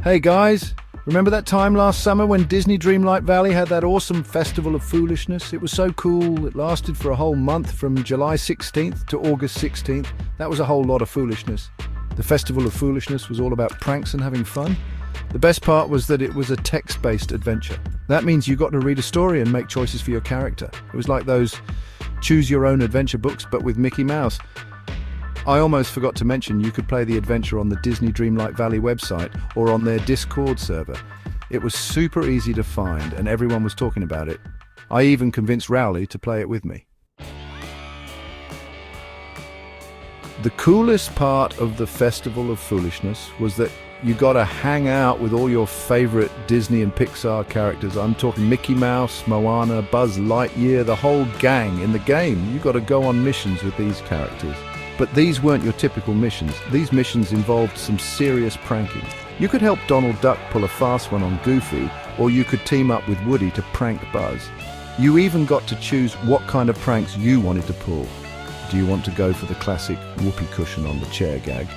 Hey guys, remember that time last summer when Disney Dreamlight Valley had that awesome Festival of Foolishness? It was so cool, it lasted for a whole month from July 16th to August 16th. That was a whole lot of foolishness. The Festival of Foolishness was all about pranks and having fun. The best part was that it was a text-based adventure. That means you got to read a story and make choices for your character. It was like those choose-your-own-adventure books, but with Mickey Mouse. I almost forgot to mention you could play the adventure on the Disney Dreamlight Valley website or on their Discord server. It was super easy to find and everyone was talking about it. I even convinced Rowley to play it with me. The coolest part of the Festival of Foolishness was that you got to hang out with all your favorite Disney and Pixar characters. I'm talking Mickey Mouse, Moana, Buzz Lightyear, the whole gang in the game. You got to go on missions with these characters. But these weren't your typical missions. These missions involved some serious pranking. You could help Donald Duck pull a fast one on Goofy, or you could team up with Woody to prank Buzz. You even got to choose what kind of pranks you wanted to pull. Do you want to go for the classic whoopee cushion on the chair gag?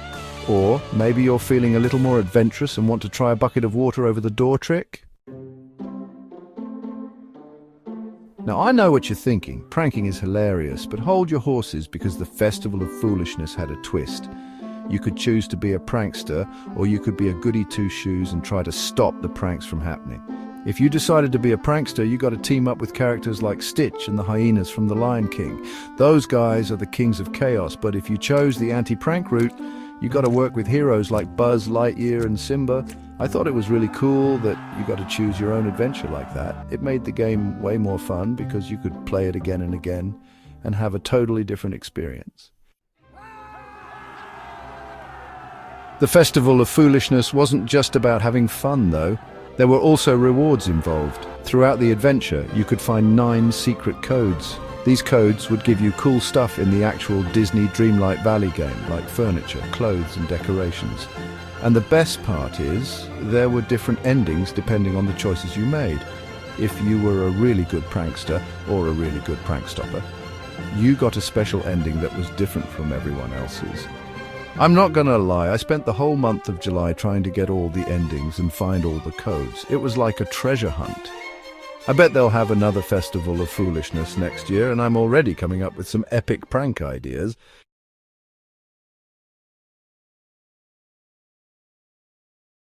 Or maybe you're feeling a little more adventurous and want to try a bucket of water over the door trick? Now, I know what you're thinking. Pranking is hilarious, but hold your horses because the Festival of Foolishness had a twist. You could choose to be a prankster, or you could be a goody two-shoes and try to stop the pranks from happening. If you decided to be a prankster, you got to team up with characters like Stitch and the hyenas from The Lion King. Those guys are the kings of chaos, but if you chose the anti-prank route, you got to work with heroes like Buzz Lightyear and Simba. I thought it was really cool that you got to choose your own adventure like that. It made the game way more fun because you could play it again and again and have a totally different experience. The Festival of Foolishness wasn't just about having fun though. There were also rewards involved. Throughout the adventure, you could find 9 secret codes. These codes would give you cool stuff in the actual Disney Dreamlight Valley game, like furniture, clothes and decorations. And the best part is, there were different endings depending on the choices you made. If you were a really good prankster or a really good prank stopper, you got a special ending that was different from everyone else's. I'm not gonna lie, I spent the whole month of July trying to get all the endings and find all the codes. It was like a treasure hunt. I bet they'll have another Festival of Foolishness next year, and I'm already coming up with some epic prank ideas.